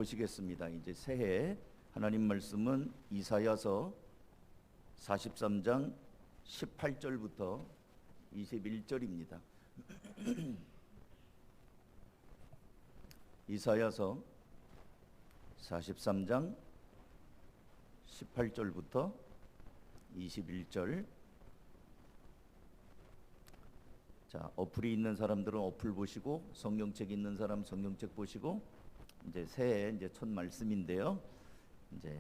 보시겠습니다. 이제 새해 하나님 말씀은 이사야서 43장 18절부터 21절입니다. 이사야서 43장 18절부터 21절. 자, 어플이 있는 사람들은 어플 보시고, 성경책 있는 사람 성경책 보시고, 이제 새해 이제 첫 말씀인데요. 이제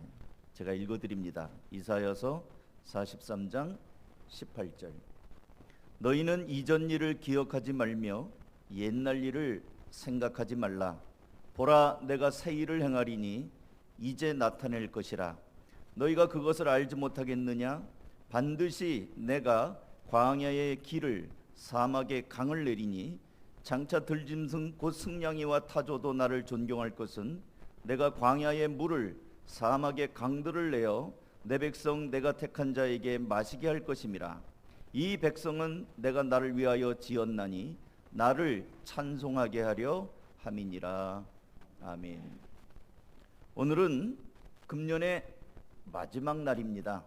제가 읽어드립니다. 이사야서 43장 18절. 너희는 이전 일을 기억하지 말며 옛날 일을 생각하지 말라. 보라, 내가 새 일을 행하리니 이제 나타낼 것이라. 너희가 그것을 알지 못하겠느냐? 반드시 내가 광야의 길을 사막의 강을 내리니 장차 들짐승 곧 승냥이와 타조도 나를 존경할 것은 내가 광야의 물을 사막의 강들을 내어 내 백성 내가 택한 자에게 마시게 할 것임이라. 이 백성은 내가 나를 위하여 지었나니 나를 찬송하게 하려 함이니라. 아멘. 오늘은 금년의 마지막 날입니다.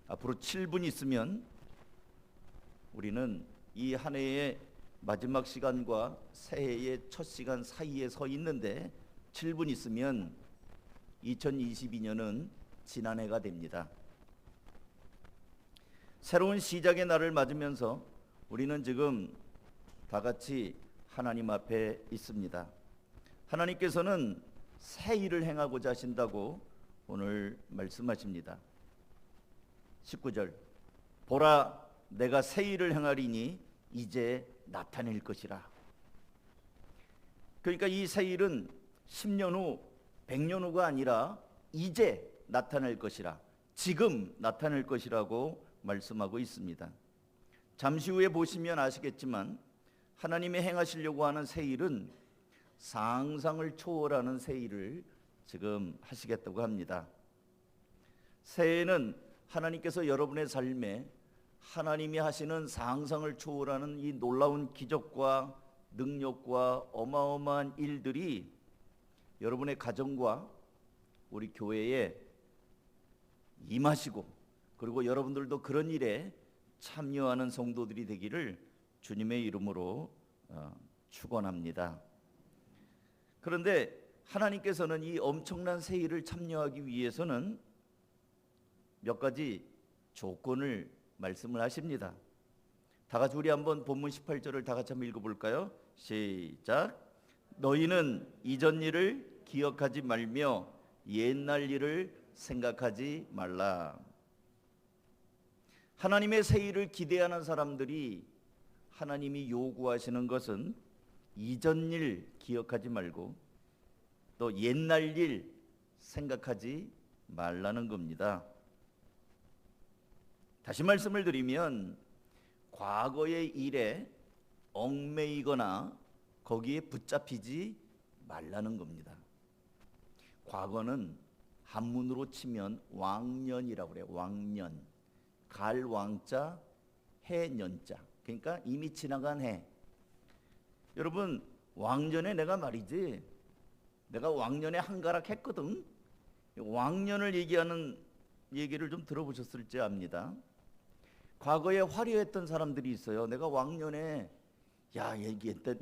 앞으로 7분 있으면 우리는 이 한 해의 마지막 시간과 새해의 첫 시간 사이에 서 있는데 7분 있으면 2022년은 지난 해가 됩니다. 새로운 시작의 날을 맞으면서 우리는 지금 다 같이 하나님 앞에 있습니다. 하나님께서는 새 일을 행하고자 하신다고 오늘 말씀하십니다. 19절. 보라, 내가 새 일을 행하리니 이제 나타낼 것이라. 그러니까 이 새 일은 10년 후, 100년 후가 아니라 이제 나타낼 것이라, 지금 나타낼 것이라고 말씀하고 있습니다. 잠시 후에 보시면 아시겠지만 하나님이 행하시려고 하는 새 일은 상상을 초월하는 새 일을 지금 하시겠다고 합니다. 새해는 하나님께서 여러분의 삶에 하나님이 하시는 상상을 초월하는 이 놀라운 기적과 능력과 어마어마한 일들이 여러분의 가정과 우리 교회에 임하시고, 그리고 여러분들도 그런 일에 참여하는 성도들이 되기를 주님의 이름으로 축원합니다. 그런데 하나님께서는 이 엄청난 새 일을 참여하기 위해서는 몇 가지 조건을 말씀을 하십니다. 다 같이 우리 한번 본문 18절을 다 같이 한번 읽어볼까요? 시작. 너희는 이전 일을 기억하지 말며 옛날 일을 생각하지 말라. 하나님의 새 일을 기대하는 사람들이 하나님이 요구하시는 것은 이전 일 기억하지 말고 또 옛날 일 생각하지 말라는 겁니다. 다시 말씀을 드리면 과거의 일에 얽매이거나 거기에 붙잡히지 말라는 겁니다. 과거는 한문으로 치면 왕년이라고 그래요. 왕년. 갈 왕자, 해 년자. 그러니까 이미 지나간 해. 여러분, 왕년에 내가 말이지, 내가 왕년에 한가락 했거든. 왕년을 얘기하는 얘기를 좀 들어보셨을지 압니다. 과거에 화려했던 사람들이 있어요. 내가 왕년에,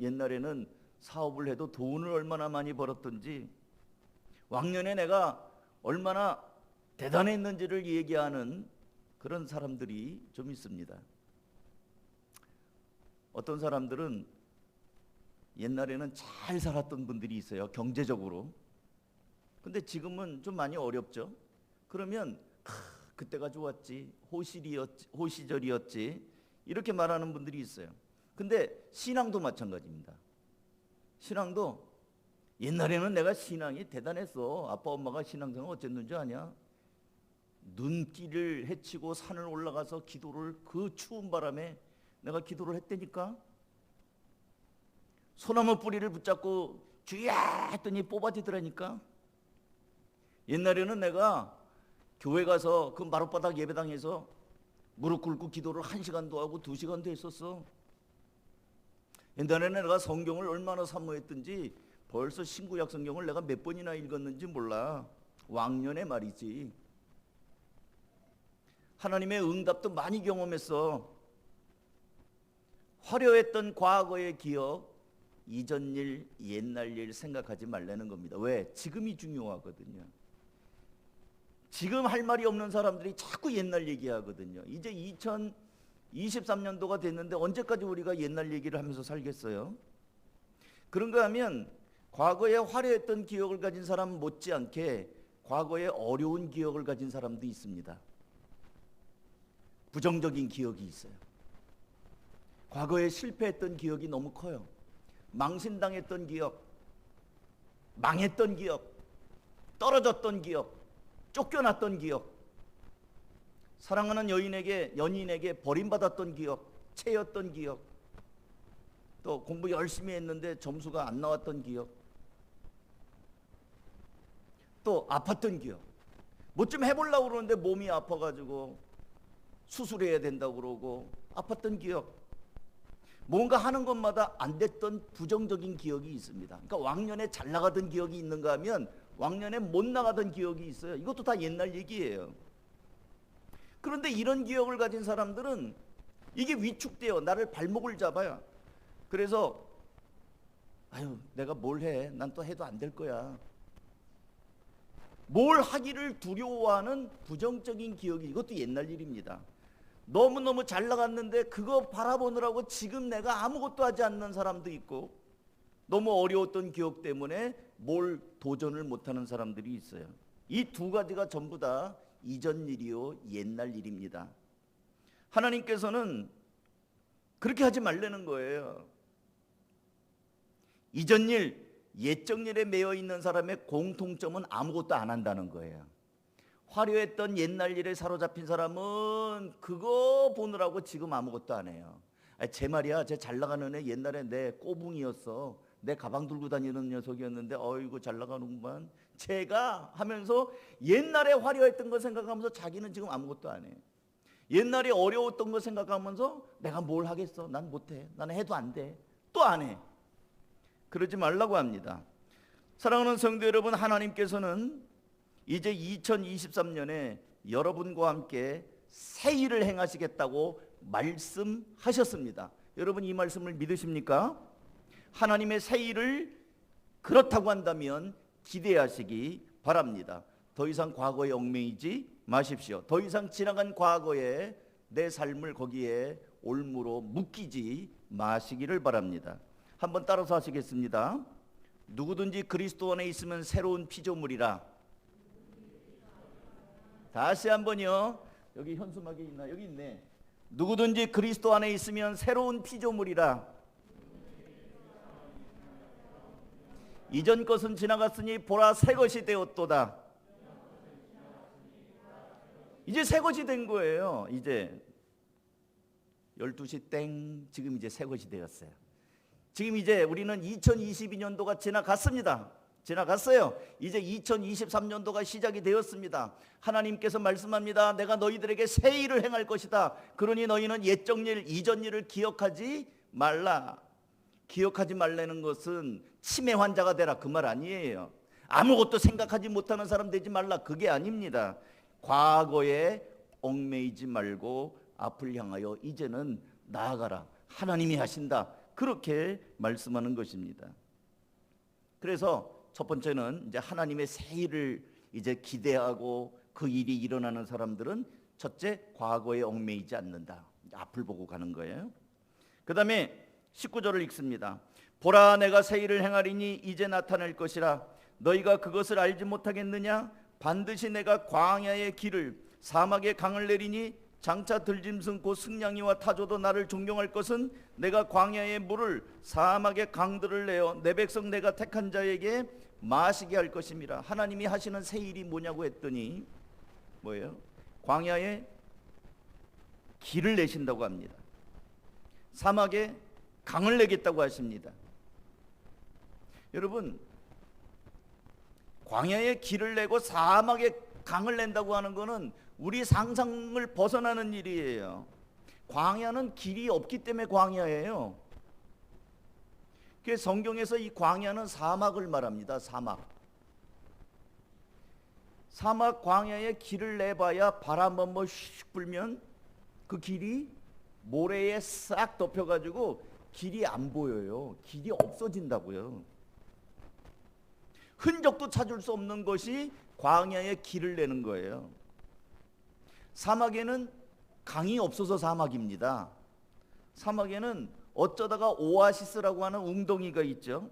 옛날에는 사업을 해도 돈을 얼마나 많이 벌었던지, 왕년에 내가 얼마나 대단했는지를 얘기하는 그런 사람들이 좀 있습니다. 어떤 사람들은 옛날에는 잘 살았던 분들이 있어요, 경제적으로. 근데 지금은 좀 많이 어렵죠. 그러면 그때가 좋았지, 호시절이었지, 이렇게 말하는 분들이 있어요. 근데 신앙도 마찬가지입니다. 신앙도 옛날에는 내가 신앙이 대단했어. 아빠 엄마가 신앙생활 어쨌는지 아냐? 눈길을 헤치고 산을 올라가서 기도를, 그 추운 바람에 내가 기도를 했다니까. 소나무 뿌리를 붙잡고 주야 했더니 뽑아지더라니까. 옛날에는 내가 교회 가서 그 마룻바닥 예배당에서 무릎 꿇고 기도를 1시간도 하고 2시간도 했었어. 옛날에는 내가 성경을 얼마나 사모했든지 벌써 신구약 성경을 내가 몇 번이나 읽었는지 몰라. 왕년에 말이지. 하나님의 응답도 많이 경험했어. 화려했던 과거의 기억, 이전 일, 옛날 일 생각하지 말라는 겁니다. 왜? 지금이 중요하거든요. 지금 할 말이 없는 사람들이 자꾸 옛날 얘기하거든요. 이제 2023년도가 됐는데 언제까지 우리가 옛날 얘기를 하면서 살겠어요? 그런가 하면 과거에 화려했던 기억을 가진 사람 못지않게 과거에 어려운 기억을 가진 사람도 있습니다. 부정적인 기억이 있어요. 과거에 실패했던 기억이 너무 커요. 망신당했던 기억, 망했던 기억, 떨어졌던 기억, 쫓겨났던 기억, 사랑하는 연인에게 버림받았던 기억, 채였던 기억, 또 공부 열심히 했는데 점수가 안 나왔던 기억, 또 아팠던 기억. 뭐 좀 해보려고 그러는데 몸이 아파가지고 수술해야 된다고 그러고 아팠던 기억, 뭔가 하는 것마다 안 됐던 부정적인 기억이 있습니다. 그러니까 왕년에 잘 나가던 기억이 있는가 하면 왕년에 못 나가던 기억이 있어요. 이것도 다 옛날 얘기예요. 그런데 이런 기억을 가진 사람들은 이게 위축돼요. 나를 발목을 잡아요. 그래서 아유, 내가 뭘 해? 난 또 해도 안 될 거야. 뭘 하기를 두려워하는 부정적인 기억이, 이것도 옛날 일입니다. 너무너무 잘 나갔는데 그거 바라보느라고 지금 내가 아무것도 하지 않는 사람도 있고, 너무 어려웠던 기억 때문에 뭘 도전을 못하는 사람들이 있어요. 이 두 가지가 전부 다 이전 일이요 옛날 일입니다. 하나님께서는 그렇게 하지 말라는 거예요. 이전 일, 옛적 일에 매여 있는 사람의 공통점은 아무것도 안 한다는 거예요. 화려했던 옛날 일에 사로잡힌 사람은 그거 보느라고 지금 아무것도 안 해요. 제 말이야, 제 잘 나가는 애 옛날에 내 꼬붕이었어. 내 가방 들고 다니는 녀석이었는데 어이구 잘 나가는구만. 제가 하면서 옛날에 화려했던 거 생각하면서 자기는 지금 아무것도 안 해. 옛날에 어려웠던 거 생각하면서 내가 뭘 하겠어. 난 못해. 나는 해도 안 돼. 또 안 해. 그러지 말라고 합니다. 사랑하는 성도 여러분, 하나님께서는 이제 2023년에 여러분과 함께 새 일을 행하시겠다고 말씀하셨습니다. 여러분 이 말씀을 믿으십니까? 하나님의 새 일을 그렇다고 한다면 기대하시기 바랍니다. 더 이상 과거에 얽매이지 마십시오. 더 이상 지나간 과거에 내 삶을 거기에 올무로 묶이지 마시기를 바랍니다. 한번 따라서 하시겠습니다. 누구든지 그리스도 안에 있으면 새로운 피조물이라. 다시 한번요. 여기 현수막에 있나? 여기 있네. 누구든지 그리스도 안에 있으면 새로운 피조물이라. 이전 것은 지나갔으니 보라 새 것이 되었도다. 이제 새 것이 된 거예요. 이제 12시 땡, 지금 이제 새 것이 되었어요. 지금 이제 우리는 2022년도가 지나갔습니다. 지나갔어요. 이제 2023년도가 시작이 되었습니다. 하나님께서 말씀합니다. 내가 너희들에게 새 일을 행할 것이다. 그러니 너희는 옛적 일, 이전 일을 기억하지 말라. 기억하지 말라는 것은 치매 환자가 되라 그 말 아니에요. 아무것도 생각하지 못하는 사람 되지 말라 그게 아닙니다. 과거에 얽매이지 말고 앞을 향하여 이제는 나아가라. 하나님이 하신다. 그렇게 말씀하는 것입니다. 그래서 첫 번째는 이제 하나님의 새 일을 이제 기대하고 그 일이 일어나는 사람들은 첫째, 과거에 얽매이지 않는다. 앞을 보고 가는 거예요. 그 다음에 19절을 읽습니다. 보라 내가 새 일을 행하리니 이제 나타날 것이라. 너희가 그것을 알지 못하겠느냐? 반드시 내가 광야의 길을 사막의 강을 내리니 장차 들짐승 곧 승냥이와 타조도 나를 존경할 것은 내가 광야의 물을 사막의 강들을 내어 내 백성 내가 택한 자에게 마시게 할 것임이라. 하나님이 하시는 새 일이 뭐냐고 했더니 뭐예요? 광야에 길을 내신다고 합니다. 사막에 강을 내겠다고 하십니다. 여러분, 광야에 길을 내고 사막에 강을 낸다고 하는 것은 우리 상상을 벗어나는 일이에요. 광야는 길이 없기 때문에 광야예요. 그 성경에서 이 광야는 사막을 말합니다. 사막 광야에 길을 내봐야 바람 한번 슉 불면 그 길이 모래에 싹 덮여가지고 길이 안 보여요. 길이 없어진다고요. 흔적도 찾을 수 없는 것이 광야에 길을 내는 거예요. 사막에는 강이 없어서 사막입니다. 사막에는 어쩌다가 오아시스라고 하는 웅덩이가 있죠.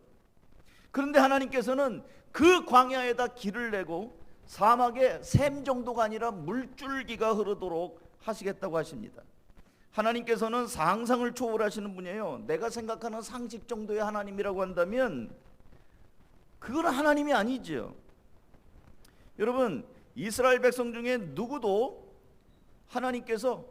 그런데 하나님께서는 그 광야에다 길을 내고 사막에 샘 정도가 아니라 물줄기가 흐르도록 하시겠다고 하십니다. 하나님께서는 상상을 초월하시는 분이에요. 내가 생각하는 상식 정도의 하나님이라고 한다면 그건 하나님이 아니죠. 여러분, 이스라엘 백성 중에 누구도 하나님께서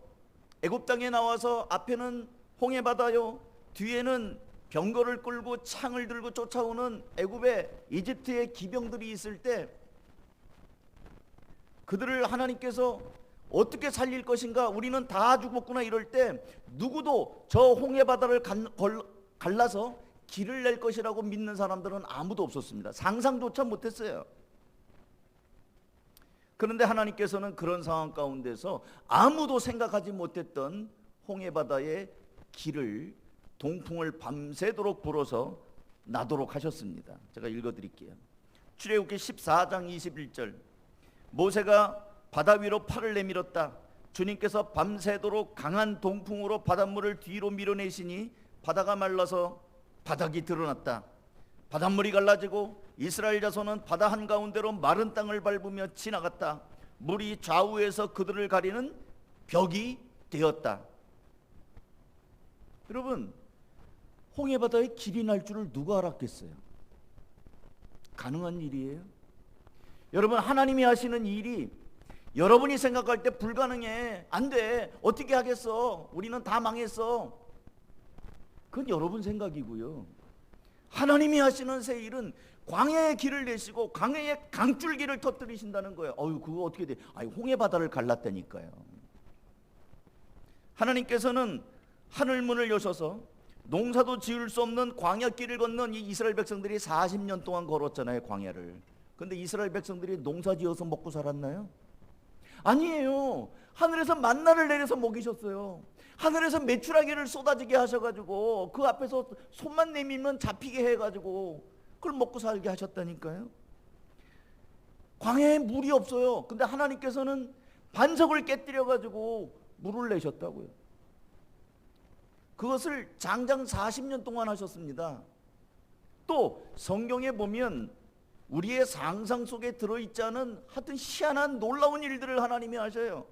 애굽 땅에 나와서 앞에는 홍해바다요, 뒤에는 병거를 끌고 창을 들고 쫓아오는 애굽의 이집트의 기병들이 있을 때 그들을 하나님께서 어떻게 살릴 것인가, 우리는 다 죽었구나 이럴 때 누구도 저 홍해바다를 갈라서 길을 낼 것이라고 믿는 사람들은 아무도 없었습니다. 상상조차 못했어요. 그런데 하나님께서는 그런 상황 가운데서 아무도 생각하지 못했던 홍해바다의 길을 동풍을 밤새도록 불어서 나도록 하셨습니다. 제가 읽어드릴게요. 출애굽기 14장 21절. 모세가 바다 위로 팔을 내밀었다. 주님께서 밤새도록 강한 동풍으로 바닷물을 뒤로 밀어내시니 바다가 말라서 바닥이 드러났다. 바닷물이 갈라지고 이스라엘 자손은 바다 한가운데로 마른 땅을 밟으며 지나갔다. 물이 좌우에서 그들을 가리는 벽이 되었다. 여러분, 홍해바다에 길이 날 줄을 누가 알았겠어요? 가능한 일이에요? 여러분, 하나님이 하시는 일이 여러분이 생각할 때 불가능해, 안 돼, 어떻게 하겠어, 우리는 다 망했어, 그건 여러분 생각이고요. 하나님이 하시는 새 일은 광야의 길을 내시고 광야의 강줄기를 터뜨리신다는 거예요. 그거 어떻게 돼? 홍해바다를 갈랐다니까요. 하나님께서는 하늘문을 여셔서 농사도 지을 수 없는 광야길을 건넌 이 이스라엘 백성들이 40년 동안 걸었잖아요, 광야를. 근데 이스라엘 백성들이 농사 지어서 먹고 살았나요? 아니에요. 하늘에서 만나를 내려서 먹이셨어요. 하늘에서 메추라기를 쏟아지게 하셔가지고 그 앞에서 손만 내밀면 잡히게 해가지고 그걸 먹고 살게 하셨다니까요. 광야에 물이 없어요. 근데 하나님께서는 반석을 깨뜨려가지고 물을 내셨다고요. 그것을 장장 40년 동안 하셨습니다. 또 성경에 보면 우리의 상상 속에 들어있지 않은 하여튼 희한한 놀라운 일들을 하나님이 하셔요.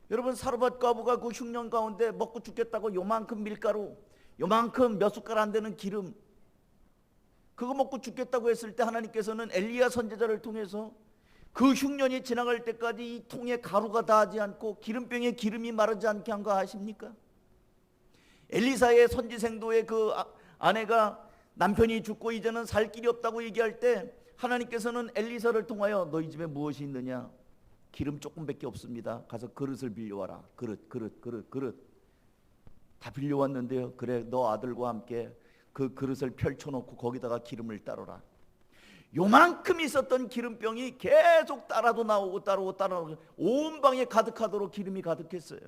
여러분, 사르밧 과부가 그 흉년 가운데 먹고 죽겠다고 요만큼 밀가루, 요만큼 몇 숟갈 안 되는 기름, 그거 먹고 죽겠다고 했을 때 하나님께서는 엘리야 선지자를 통해서 그 흉년이 지나갈 때까지 이 통에 가루가 닿지 않고 기름병에 기름이 마르지 않게 한 거 아십니까? 엘리사의 선지생도의 그 아내가 남편이 죽고 이제는 살 길이 없다고 얘기할 때 하나님께서는 엘리사를 통하여 너희 집에 무엇이 있느냐? 기름 조금밖에 없습니다. 가서 그릇을 빌려와라. 그릇 다 빌려왔는데요. 그래, 너 아들과 함께 그 그릇을 펼쳐놓고 거기다가 기름을 따르라. 요만큼 있었던 기름병이 계속 따라도 나오고 온 방에 가득하도록 기름이 가득했어요.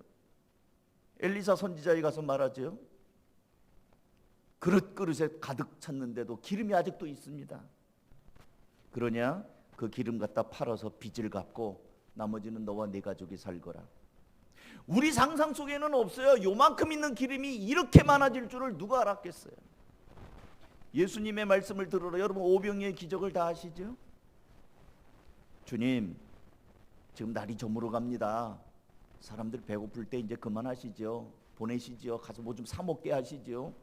엘리사 선지자에 가서 말하죠. 그릇에 가득 찼는데도 기름이 아직도 있습니다. 그러냐? 그 기름 갖다 팔아서 빚을 갚고 나머지는 너와 네 가족이 살거라. 우리 상상 속에는 없어요. 요만큼 있는 기름이 이렇게 많아질 줄을 누가 알았겠어요? 예수님의 말씀을 들으러 여러분 오병이의 기적을 다 아시죠? 주님, 지금 날이 저물어 갑니다. 사람들 배고플 때 이제 그만하시죠. 보내시죠. 가서 뭐 좀 사 먹게 하시죠.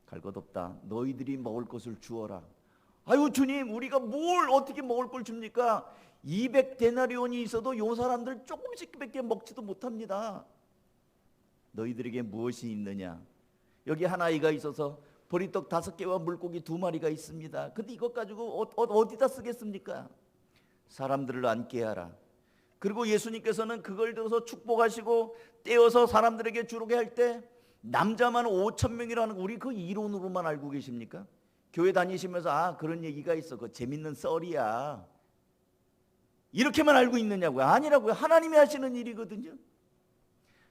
갈 것 없다. 너희들이 먹을 것을 주어라. 아유 주님, 우리가 뭘 어떻게 먹을 걸 줍니까? 200데나리온이 있어도 요 사람들 조금씩밖에 먹지도 못합니다. 너희들에게 무엇이 있느냐? 여기 한 아이가 있어서 보리떡 5개와 물고기 2마리가 있습니다. 근데 이것 가지고 어디다 쓰겠습니까? 사람들을 앉게 하라. 그리고 예수님께서는 그걸 들어서 축복하시고 떼어서 사람들에게 주게 할 때 남자만 5천 명이라는 거 우리 그 이론으로만 알고 계십니까? 교회 다니시면서 그런 얘기가 있어. 그 재밌는 썰이야. 이렇게만 알고 있느냐고요? 아니라고요. 하나님이 하시는 일이거든요.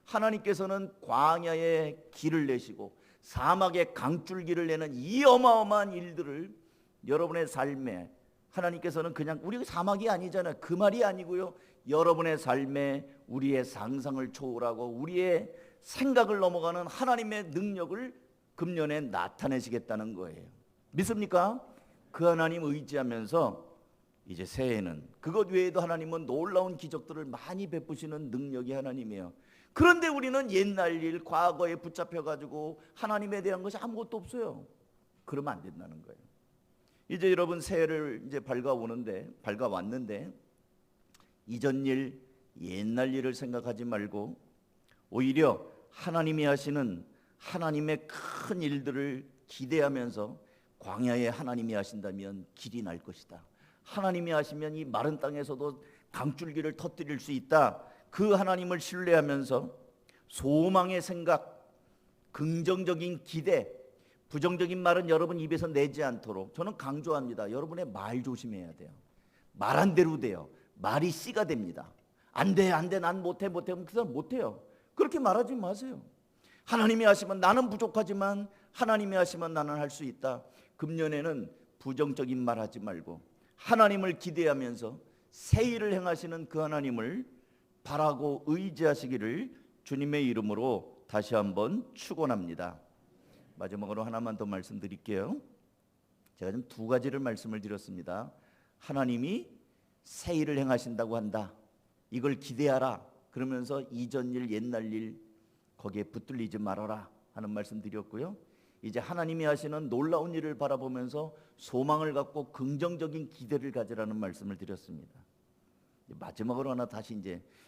하나님께서는 광야에 길을 내시고 사막에 강줄기를 내는 이 어마어마한 일들을 여러분의 삶에, 하나님께서는 그냥 우리 사막이 아니잖아요. 그 말이 아니고요. 여러분의 삶에 우리의 상상을 초월하고 우리의 생각을 넘어가는 하나님의 능력을 금년에 나타내시겠다는 거예요. 믿습니까? 그 하나님 의지하면서 이제 새해에는 그것 외에도 하나님은 놀라운 기적들을 많이 베푸시는 능력이 하나님이에요. 그런데 우리는 옛날 일, 과거에 붙잡혀가지고 하나님에 대한 것이 아무것도 없어요. 그러면 안 된다는 거예요. 이제 여러분 새해를 이제 밝아왔는데 이전 일, 옛날 일을 생각하지 말고 오히려 하나님이 하시는 하나님의 큰 일들을 기대하면서 광야에 하나님이 하신다면 길이 날 것이다. 하나님이 하시면 이 마른 땅에서도 강줄기를 터뜨릴 수 있다. 그 하나님을 신뢰하면서 소망의 생각, 긍정적인 기대, 부정적인 말은 여러분 입에서 내지 않도록 저는 강조합니다. 여러분의 말 조심해야 돼요. 말한 대로 돼요. 말이 씨가 됩니다. 안 돼, 난 못해, 그럼 그 사람 못해요. 그렇게 말하지 마세요. 하나님이 하시면 나는 부족하지만 하나님이 하시면 나는 할 수 있다. 금년에는 부정적인 말 하지 말고 하나님을 기대하면서 새 일을 행하시는 그 하나님을 바라고 의지하시기를 주님의 이름으로 다시 한번 축원합니다. 마지막으로 하나만 더 말씀드릴게요. 제가 지금 두 가지를 말씀을 드렸습니다. 하나님이 새 일을 행하신다고 한다. 이걸 기대하라. 그러면서 이전 일, 옛날 일 거기에 붙들리지 말아라 하는 말씀 드렸고요. 이제 하나님이 하시는 놀라운 일을 바라보면서 소망을 갖고 긍정적인 기대를 가지라는 말씀을 드렸습니다. 마지막으로 하나 다시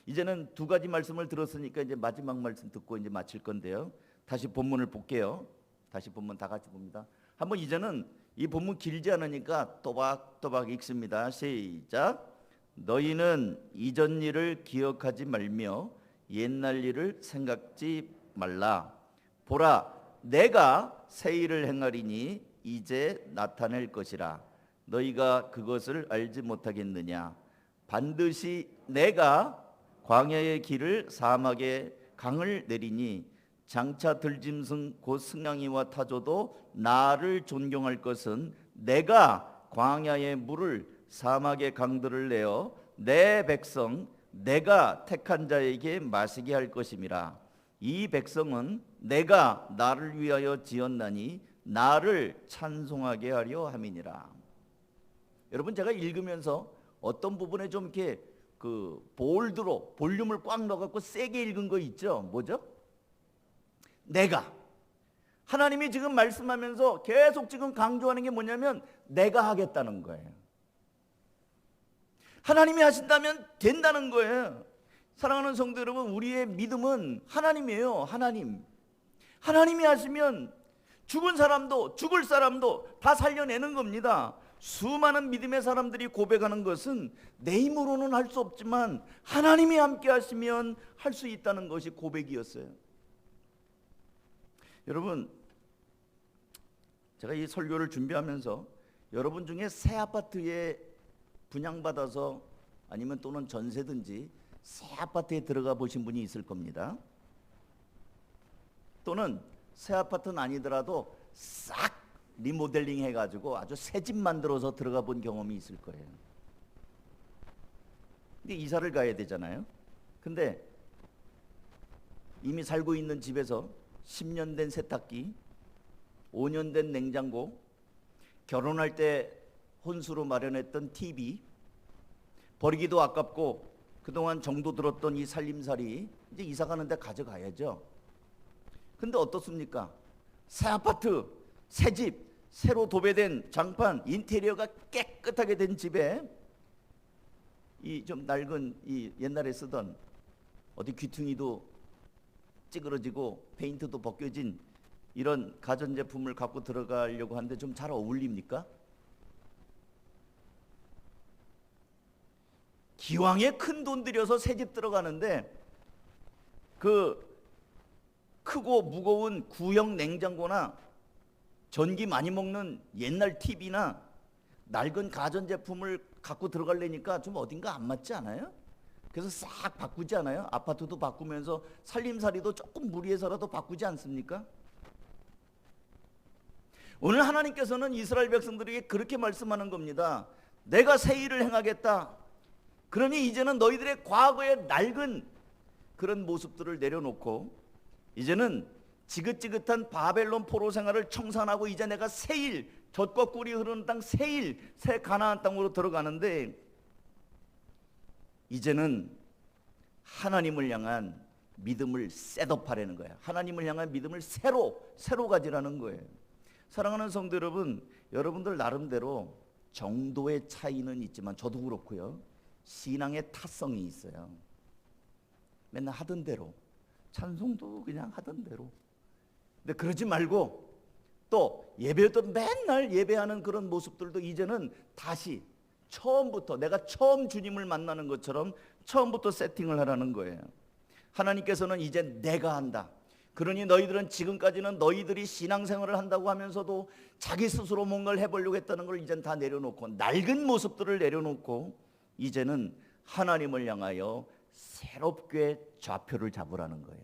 이제는 두 가지 말씀을 들었으니까 이제 마지막 말씀 듣고 이제 마칠 건데요. 다시 본문을 볼게요. 다시 본문 다 같이 봅니다. 한번 이제는 이 본문 길지 않으니까 또박또박 읽습니다. 시작. 너희는 이전 일을 기억하지 말며 옛날 일을 생각지 말라. 보라, 내가 새 일을 행하리니 이제 나타낼 것이라. 너희가 그것을 알지 못하겠느냐? 반드시 내가 광야의 길을 사막에 강을 내리니 장차 들짐승 곧 승냥이와 타조도 나를 존경할 것은 내가 광야의 물을 사막의 강들을 내어 내 백성 내가 택한 자에게 마시게 할 것임이라. 이 백성은 내가 나를 위하여 지었나니 나를 찬송하게 하려 함이니라. 여러분, 제가 읽으면서 어떤 부분에 좀 이렇게 볼드로 볼륨을 꽉 넣어갖고 세게 읽은 거 있죠? 뭐죠? 내가. 하나님이 지금 말씀하면서 계속 지금 강조하는 게 뭐냐면 내가 하겠다는 거예요. 하나님이 하신다면 된다는 거예요. 사랑하는 성도 여러분, 우리의 믿음은 하나님이에요. 하나님이 하시면 죽은 사람도 죽을 사람도 다 살려내는 겁니다. 수많은 믿음의 사람들이 고백하는 것은 내 힘으로는 할 수 없지만 하나님이 함께 하시면 할 수 있다는 것이 고백이었어요. 여러분, 제가 이 설교를 준비하면서 여러분 중에 새 아파트에 분양받아서 아니면 또는 전세든지 새 아파트에 들어가 보신 분이 있을 겁니다. 또는 새 아파트는 아니더라도 싹 리모델링 해가지고 아주 새 집 만들어서 들어가 본 경험이 있을 거예요. 근데 이사를 가야 되잖아요. 근데 이미 살고 있는 집에서 10년 된 세탁기, 5년 된 냉장고, 결혼할 때 혼수로 마련했던 TV, 버리기도 아깝고 그동안 정도 들었던 이 살림살이 이제 이사 가는데 가져가야죠. 근데 어떻습니까? 새 아파트, 새 집, 새로 도배된 장판, 인테리어가 깨끗하게 된 집에 이 좀 낡은 이 옛날에 쓰던 어디 귀퉁이도 찌그러지고 페인트도 벗겨진 이런 가전제품을 갖고 들어가려고 하는데 좀 잘 어울립니까? 기왕에 큰 돈 들여서 새 집 들어가는데 그 크고 무거운 구형 냉장고나 전기 많이 먹는 옛날 TV나 낡은 가전제품을 갖고 들어가려니까 좀 어딘가 안 맞지 않아요? 그래서 싹 바꾸지 않아요? 아파트도 바꾸면서 살림살이도 조금 무리해서라도 바꾸지 않습니까? 오늘 하나님께서는 이스라엘 백성들에게 그렇게 말씀하는 겁니다. 내가 새 일을 행하겠다. 그러니 이제는 너희들의 과거의 낡은 그런 모습들을 내려놓고 이제는 지긋지긋한 바벨론 포로 생활을 청산하고 이제 내가 새 일, 젖과 꿀이 흐르는 땅 새 일, 새 가나안 땅으로 들어가는데 이제는 하나님을 향한 믿음을 셋업하라는 거예요. 하나님을 향한 믿음을 새로 가지라는 거예요. 사랑하는 성도 여러분, 여러분들 나름대로 정도의 차이는 있지만 저도 그렇고요. 신앙의 타성이 있어요. 맨날 하던 대로, 찬송도 그냥 하던 대로. 근데 그러지 말고 또 예배도 맨날 예배하는 그런 모습들도 이제는 다시 처음부터 내가 처음 주님을 만나는 것처럼 처음부터 세팅을 하라는 거예요. 하나님께서는 이제 내가 한다. 그러니 너희들은 지금까지는 너희들이 신앙생활을 한다고 하면서도 자기 스스로 뭔가를 해보려고 했다는 걸 이제는 다 내려놓고 낡은 모습들을 내려놓고 이제는 하나님을 향하여 새롭게 좌표를 잡으라는 거예요.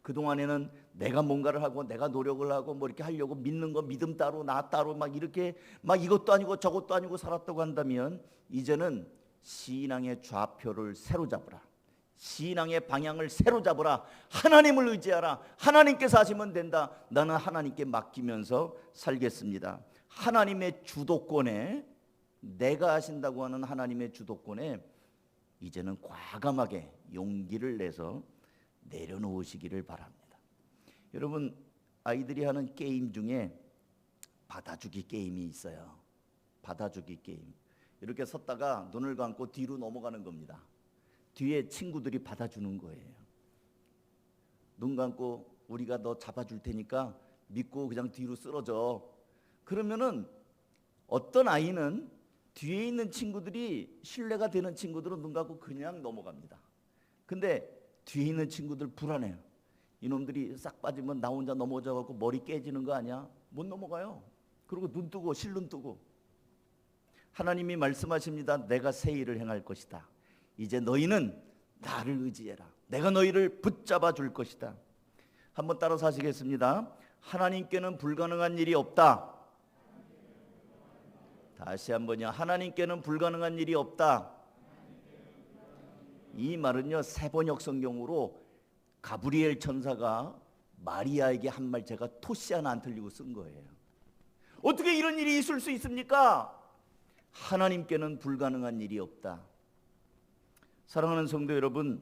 그동안에는 내가 뭔가를 하고 내가 노력을 하고 뭐 이렇게 하려고 믿는 거 믿음 따로 나 따로 막 이렇게 막 이것도 아니고 저것도 아니고 살았다고 한다면 이제는 신앙의 좌표를 새로 잡으라. 신앙의 방향을 새로 잡으라. 하나님을 의지하라. 하나님께서 하시면 된다. 나는 하나님께 맡기면서 살겠습니다. 하나님의 주도권에 내가 하신다고 하는 하나님의 주도권에 이제는 과감하게 용기를 내서 내려놓으시기를 바랍니다. 여러분 아이들이 하는 게임 중에 받아주기 게임이 있어요. 받아주기 게임. 이렇게 섰다가 눈을 감고 뒤로 넘어가는 겁니다. 뒤에 친구들이 받아주는 거예요. 눈 감고 우리가 너 잡아줄 테니까 믿고 그냥 뒤로 쓰러져. 그러면은 어떤 아이는 뒤에 있는 친구들이 신뢰가 되는 친구들은 눈 감고 그냥 넘어갑니다. 근데 뒤에 있는 친구들 불안해요. 이놈들이 싹 빠지면 나 혼자 넘어져갖고 머리 깨지는 거 아니야? 못 넘어가요. 그리고 눈 뜨고 실눈 뜨고. 하나님이 말씀하십니다. 내가 새 일을 행할 것이다. 이제 너희는 나를 의지해라. 내가 너희를 붙잡아 줄 것이다. 한번 따라서 하시겠습니다. 하나님께는 불가능한 일이 없다. 다시 한번요. 하나님께는 불가능한 일이 없다. 이 말은요 세번역 성경으로 가브리엘 천사가 마리아에게 한 말 제가 토시 하나 안 틀리고 쓴 거예요. 어떻게 이런 일이 있을 수 있습니까? 하나님께는 불가능한 일이 없다. 사랑하는 성도 여러분,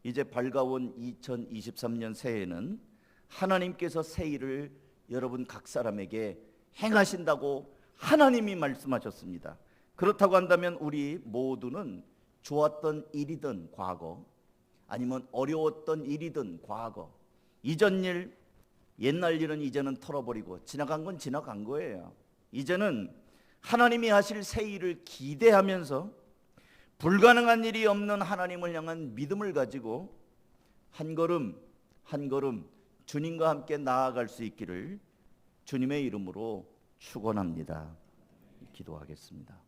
이제 밝아온 2023년 새해에는 하나님께서 새 일을 여러분 각 사람에게 행하신다고 하나님이 말씀하셨습니다. 그렇다고 한다면 우리 모두는 좋았던 일이든 과거 아니면 어려웠던 일이든 과거 이전 일 옛날 일은 이제는 털어버리고 지나간 건 지나간 거예요. 이제는 하나님이 하실 새 일을 기대하면서 불가능한 일이 없는 하나님을 향한 믿음을 가지고 한 걸음 한 걸음 주님과 함께 나아갈 수 있기를 주님의 이름으로 축원합니다. 기도하겠습니다.